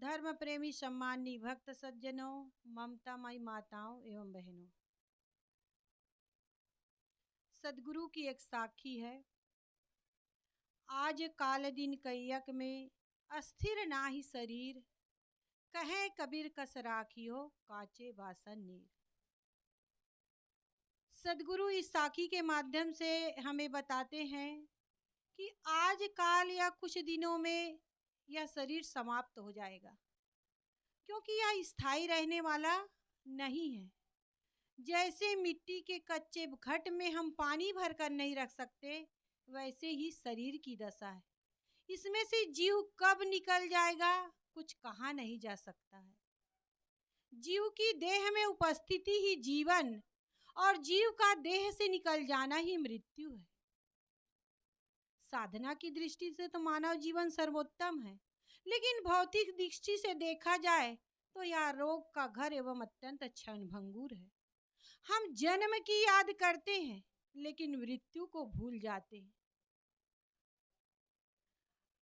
धर्म प्रेमी सम्मानी भक्त सज्जनों, ममतामयी माताओं एवं बहनों, सदगुरु की एक साखी है। आज काल दिन कैयक में अस्थिर नाही शरीर, कहे कबीर कस राखियो काचे बासन नीर। सदगुरु इस साखी के माध्यम से हमें बताते हैं कि आज काल या कुछ दिनों में यह शरीर समाप्त हो जाएगा, क्योंकि यह स्थायी रहने वाला नहीं है। जैसे मिट्टी के कच्चे घट में हम पानी भरकर नहीं रख सकते, वैसे ही शरीर की दशा है। इसमें से जीव कब निकल जाएगा कुछ कहा नहीं जा सकता है। जीव की देह में उपस्थिति ही जीवन और जीव का देह से निकल जाना ही मृत्यु है। साधना की दृष्टि से तो मानव जीवन सर्वोत्तम है, लेकिन भौतिक दृष्टि से देखा जाए तो यह रोग का घर एवं अत्यंत क्षणभंगुर है। हम जन्म की याद करते हैं, लेकिन मृत्यु को भूल जाते हैं।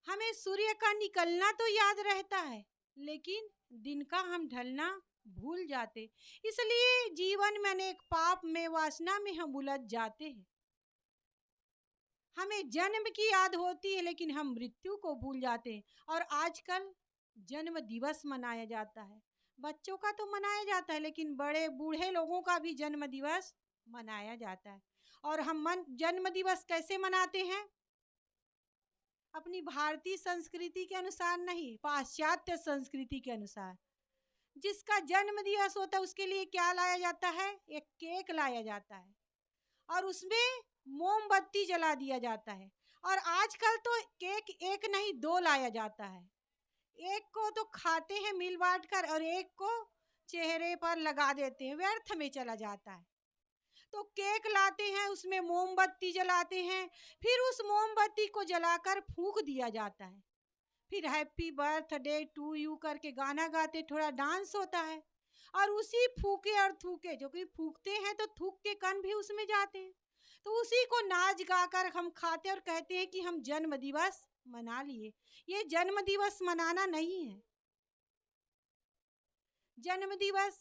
हमें सूर्य का निकलना तो याद रहता है, लेकिन दिन का हम ढलना भूल जाते। इसलिए जीवन में अनेक पाप में वासना में हम उलझ जाते हैं। हमें जन्म की याद होती है, लेकिन हम मृत्यु को भूल जाते हैं। और आजकल जन्म दिवस मनाया जाता है। बच्चों का तो मनाया जाता है, लेकिन बड़े बूढ़े लोगों का भी जन्म दिवस मनाया जाता है। और हम जन्म दिवस कैसे मनाते हैं? अपनी भारतीय संस्कृति के अनुसार नहीं, पाश्चात्य संस्कृति के अनुसार। जिसका जन्म दिवस होता है उसके लिए क्या लाया जाता है? एक केक लाया जाता है और उसमें मोमबत्ती जला दिया जाता है। और आजकल तो केक एक नहीं दो लाया जाता है। एक को तो खाते हैं मिल बांट कर और एक को चेहरे पर लगा देते हैं, व्यर्थ में चला जाता है। तो केक लाते हैं, उसमें मोमबत्ती जलाते हैं, फिर उस मोमबत्ती को जलाकर फूंक दिया जाता है। फिर हैप्पी बर्थडे टू यू करके गाना गाते, थोड़ा डांस होता है। और उसी फूके और थूके, जो कि फूकते हैं तो थूक के कण भी उसमें जाते हैं, तो उसी को नाच गाकर हम खाते और कहते हैं कि हम जन्म दिवस मना लिए। ये जन्म दिवस मनाना नहीं है। जन्म दिवस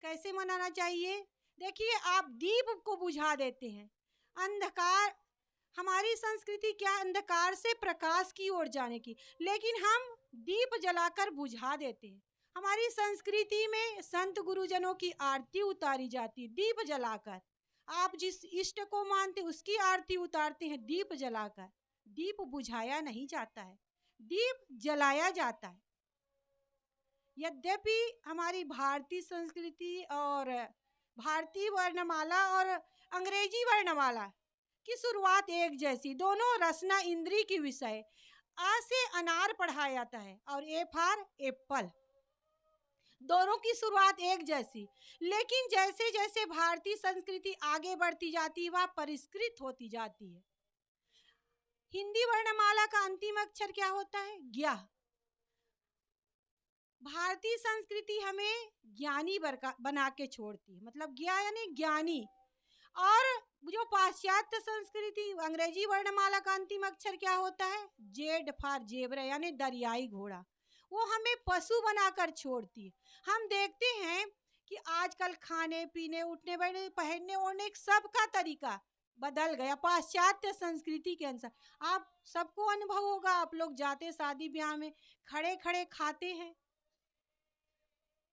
कैसे मनाना चाहिए? देखिए, आप दीप को बुझा देते हैं। अंधकार, हमारी संस्कृति क्या, अंधकार से प्रकाश की ओर जाने की, लेकिन हम दीप जलाकर बुझा देते हैं। हमारी संस्कृति में संत गुरुजनों की आरती उतारी जाती है दीप जलाकर। आप जिस इष्ट को मानते उसकी आरती उतारते हैं दीप जलाकर। दीप बुझाया नहीं जाता है, दीप जलाया जाता है। यद्यपि हमारी भारतीय संस्कृति और भारतीय वर्णमाला और अंग्रेजी वर्णमाला की शुरुआत एक जैसी, दोनों रसना इंद्री की विषय। आ से अनार पढ़ाया जाता है और ए फॉर एप्पल, दोनों की शुरुआत एक जैसी। लेकिन जैसे जैसे भारतीय संस्कृति आगे बढ़ती जाती है, वह परिष्कृत होती जाती है। हिंदी वर्णमाला का अंतिम अक्षर क्या होता है? ज्ञ। भारतीय संस्कृति हमें ज्ञानी बना के छोड़ती है, मतलब ज्ञ यानी ज्ञानी। और जो पाश्चात्य संस्कृति, अंग्रेजी वर्णमाला का अंतिम अक्षर क्या होता है? जेड फॉर जेब्रा यानी दरियाई घोड़ा, वो हमें पशु बनाकर छोड़ती है। हम देखते हैं कि आजकल खाने पीने, उठने बैठने, पहनने ओढ़ने सबका तरीका बदल गया पाश्चात्य संस्कृति के अनुसार। आप सबको अनुभव होगा, आप लोग जाते शादी ब्याह में, खड़े खड़े खाते हैं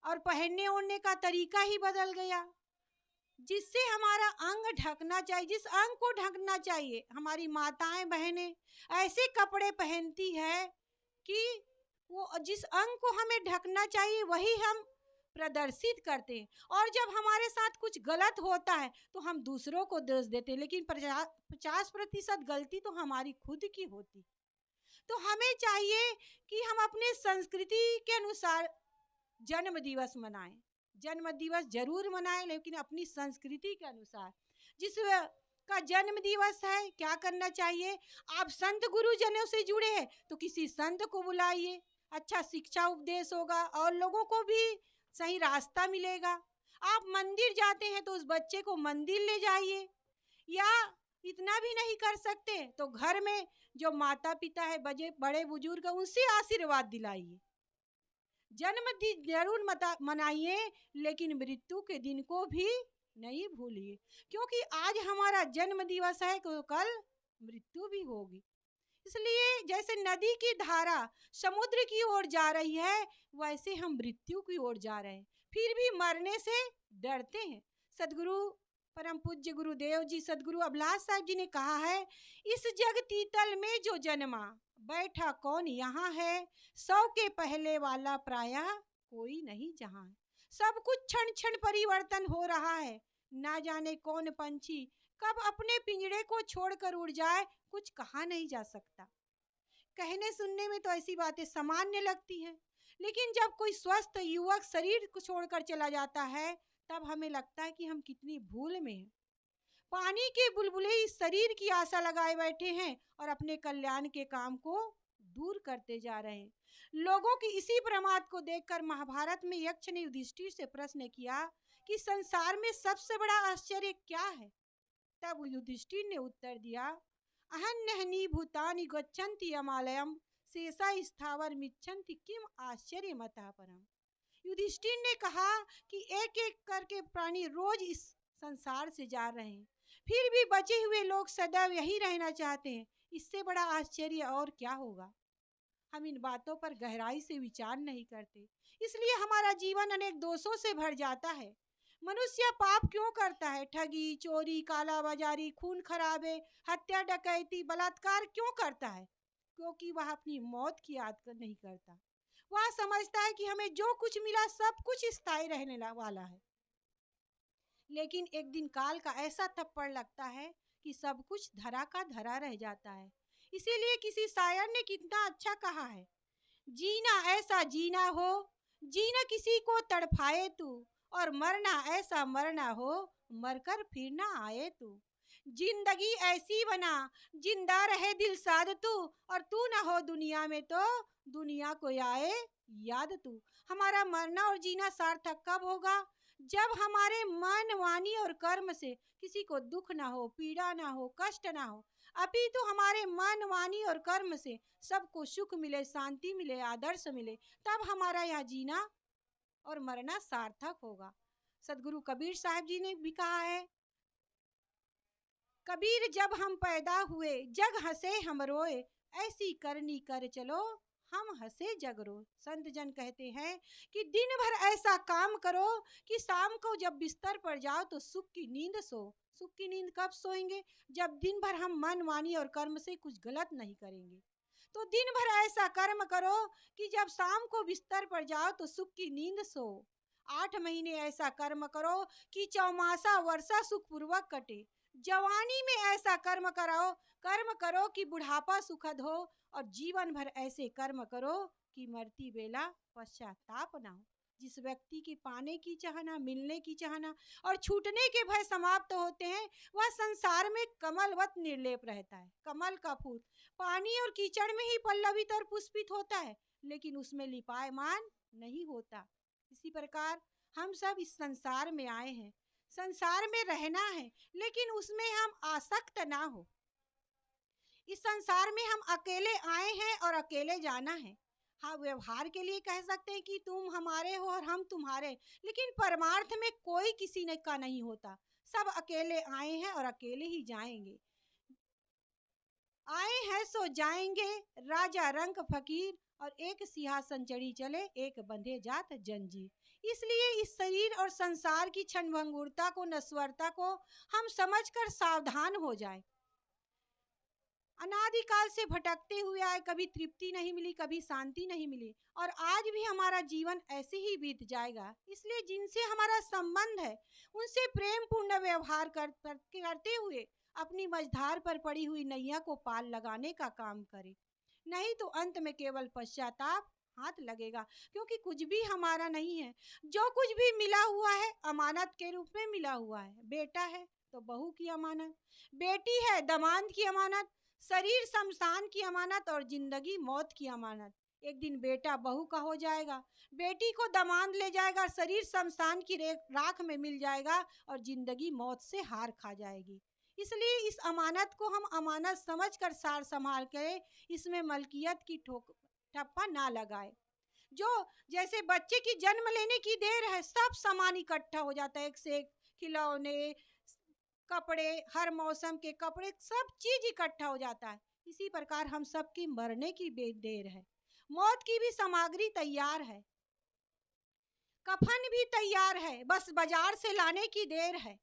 और पहनने ओढ़ने का तरीका ही बदल गया। जिससे हमारा अंग ढकना चाहिए, जिस अंग को ढकना चाहिए, हमारी माताएं बहनें ऐसे कपड़े पहनती है कि वो जिस अंग को हमें ढकना चाहिए वही हम प्रदर्शित करते हैं। और जब हमारे साथ कुछ गलत होता है तो हम दूसरों को दोष देते हैं, लेकिन 50% गलती तो हमारी खुद की होती। तो हमें चाहिए कि हम अपने संस्कृति के अनुसार जन्म दिवस मनाएं। जन्म दिवस जरूर मनाएं, लेकिन अपनी संस्कृति के अनुसार। जिस का जन्म दिवस है, क्या करना चाहिए? आप संत गुरुजनों से जुड़े हैं तो किसी संत को बुलाइए, अच्छा शिक्षा उपदेश होगा और लोगों को भी सही रास्ता मिलेगा। आप मंदिर जाते हैं तो उस बच्चे को मंदिर ले जाइए, या इतना भी नहीं कर सकते तो घर में जो माता पिता है, बड़े बुजुर्ग, उनसे आशीर्वाद दिलाइए। जन्म दिन जरूर मनाइए, लेकिन मृत्यु के दिन को भी नहीं भूलिए, क्योंकि आज हमारा जन्म दिवस है तो कल मृत्यु भी होगी। इसलिए जैसे नदी की धारा समुद्र की ओर जा रही है, वैसे हम मृत्यु की ओर जा रहे हैं, फिर भी मरने से डरते हैं। सदगुरु परम पूज्य गुरुदेव जी सदगुरु अभिलाष साहब जी ने कहा है, इस जग तीतल में जो जन्मा, बैठा कौन यहाँ है, 100 के पहले वाला प्रायः कोई नहीं जहाँ है। सब कुछ क्षण क्षण परिवर्तन हो रहा है, ना जाने कौन पंछी कब अपने पिंजड़े को छोड़कर उड़ जाए, कुछ कहा नहीं जा सकता। कहने सुनने में तो ऐसी बातें सामान्य लगती हैं, लेकिन जब कोई स्वस्थ युवक शरीर को छोड़कर चला जाता है, तब हमें लगता है कि हम कितनी भूल में हैं। पानी के बुलबुले इस शरीर की आशा लगाए बैठे हैं और अपने कल्याण के काम को दूर करते जा रहे हैं। लोगों की इसी प्रमाद को देखकर महाभारत में यक्ष ने युधिष्ठिर से प्रश्न किया कि संसार में सबसे बड़ा आश्चर्य क्या है। तब युधिष्ठिर ने उत्तर दिया, अहन्यहनि भूतानि गच्छन्ति अमालयम शेषा स्थावर मिच्छन्ति किम आश्चर्यमतः परम। युधिष्ठिर ने कहा कि एक एक करके प्राणी रोज इस संसार से जा रहे हैं, फिर भी बचे हुए लोग सदैव यही रहना चाहते हैं, इससे बड़ा आश्चर्य और क्या होगा। हम इन बातों पर गहराई से विचार नहीं करते, इसलिए हमारा जीवन अनेक दोषों से भर जाता है। मनुष्य पाप क्यों करता है? ठगी, चोरी, कालाबाजारी, खून खराबे, हत्या, डकैती, बलात्कार क्यों करता है? क्योंकि वह अपनी मौत की याद नहीं करता। वह समझता है कि हमें जो कुछ मिला सब कुछ स्थायी रहने वाला है, लेकिन एक दिन काल का ऐसा थप्पड़ लगता है कि सब कुछ धरा का धरा रह जाता है। इसीलिए किसी शायर ने कितना अच्छा कहा है, जीना ऐसा जीना हो, जीना किसी को तड़फाए तू, और मरना ऐसा मरना हो, मरकर फिर ना आए तू। जिंदगी ऐसी बना, जिंदा रहे दिल साध तू, और तू ना हो दुनिया में तो दुनिया को आए याद तू। हमारा मरना और जीना सार्थक कब होगा? जब हमारे मन, वाणी और कर्म से किसी को दुख ना हो, पीड़ा ना हो, कष्ट ना हो, अपितु हमारे मन, वाणी और कर्म से सबको सुख मिले, शांति मिले, आदर्श मिले, तब हमारा यह जीना और मरना सार्थक होगा। सदगुरु कबीर साहब जी ने भी कहा है, कबीर जब हम पैदा हुए जग हंसे हम रोए, ऐसी करनी कर चलो हम हंसे जग रोए। संत जन कहते हैं कि दिन भर ऐसा काम करो कि शाम को जब बिस्तर पर जाओ तो सुख की नींद सो। सुख की नींद कब सोएंगे? जब दिन भर हम मन, वाणी और कर्म से कुछ गलत नहीं करेंगे। तो दिन भर ऐसा कर्म करो कि जब शाम को बिस्तर पर जाओ तो सुख की नींद सो। 8 महीने ऐसा कर्म करो कि चौमासा वर्षा सुखपूर्वक कटे। जवानी में ऐसा कर्म करो कि बुढ़ापा सुखद हो, और जीवन भर ऐसे कर्म करो कि मरती बेला पश्चाताप ना हो। जिस व्यक्ति की पाने की चाहना, मिलने की चाहना और छूटने के भय समाप्त होते हैं, वह संसार में कमलवत निर्लेप रहता है। कमल का फूल पानी और कीचड़ में ही पल्लवित और पुष्पित होता है, लेकिन उसमें लिपायमान नहीं होता। इसी प्रकार हम सब इस संसार में आए हैं, संसार में रहना है, लेकिन उसमें हम आसक्त ना हो। इस संसार में हम अकेले आए हैं और अकेले जाना है। हाँ, व्यवहार के लिए कह सकते हैं कि तुम हमारे हो और हम तुम्हारे, लेकिन परमार्थ में कोई किसी ने का नहीं होता। सब अकेले आए हैं और अकेले ही जाएंगे। आए हैं सो जाएंगे, राजा रंक फकीर, और एक सिंहासन चढ़ी चले, एक बंधे जात जंजीर। इसलिए इस शरीर और संसार की क्षणभंगुरता को, नश्वरता को हम समझकर सावधान हो जाएं। अनादिकाल से भटकते हुए आए, कभी तृप्ति नहीं मिली, कभी शांति नहीं मिली, और आज भी हमारा जीवन ऐसे ही बीत जाएगा। इसलिए जिनसे हमारा संबंध है उनसे प्रेम पूर्ण व्यवहार करते हुए अपनी मझधार पर पड़ी हुई नैया को पाल लगाने का काम करें, नहीं तो अंत में केवल पश्चाताप हाथ लगेगा, क्योंकि कुछ भी हमारा नहीं है। जो कुछ भी मिला हुआ है अमानत के रूप में मिला हुआ है। बेटा है तो बहू की अमानत, बेटी है दामाद की अमानत, शरीर शमशान की अमानत, और जिंदगी मौत की अमानत। एक दिन बेटा बहू का हो जाएगा, बेटी को दामाद ले जाएगा, शरीर शमशान की राख में मिल जाएगा, और जिंदगी मौत से हार खा जाएगी। इसलिए इस अमानत को हम अमानत समझकर सार संभाल करें, इसमें मलकियत की ठप्पा ना लगाए। जो जैसे बच्चे की जन्म लेने की देर है, सब सामान इकट्ठा हो जाता है, एक से एक खिलौने, कपड़े, हर मौसम के कपड़े, सब चीज इकट्ठा हो जाता है। इसी प्रकार हम सबकी मरने की देर है। मौत की भी सामग्री तैयार है, कफन भी तैयार है, बस बाजार से लाने की देर है।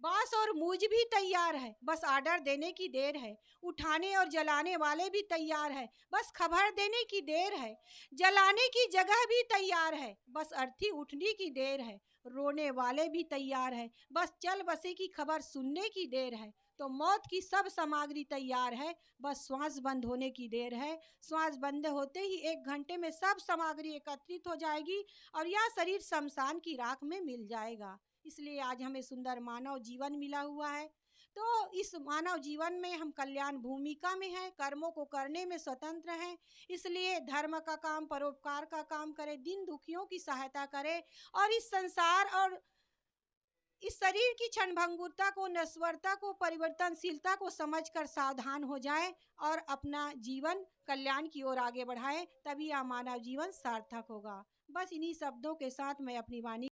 बांस और मूज भी तैयार है, बस आर्डर देने की देर है। उठाने और जलाने वाले भी तैयार है, बस खबर देने की देर है। जलाने की जगह भी तैयार है, बस अर्थी उठने की देर है। रोने वाले भी तैयार है, बस चल बसे की खबर सुनने की देर है। तो मौत की सब सामग्री तैयार है, बस श्वास बंद होने की देर है। श्वास बंद होते ही 1 घंटे में सब सामग्री एकत्रित हो जाएगी और यह शरीर शमशान की राख में मिल जाएगा। इसलिए आज हमें सुंदर मानव जीवन मिला हुआ है। तो इस मानव जीवन में हम कल्याण भूमिका में हैं, कर्मों को करने में स्वतंत्र हैं। इसलिए धर्म का काम, परोपकार का काम करें, दीन दुखियों की सहायता करें और इस संसार और इस शरीर की क्षणभंगुरता को, नश्वरता को, परिवर्तनशीलता को समझकर सावधान हो जाएं और अपना जीवन कल्याण की ओर आगे बढ़ाएं, तभी यह मानव जीवन सार्थक होगा। बस इन्हीं शब्दों के साथ मैं अपनी वाणी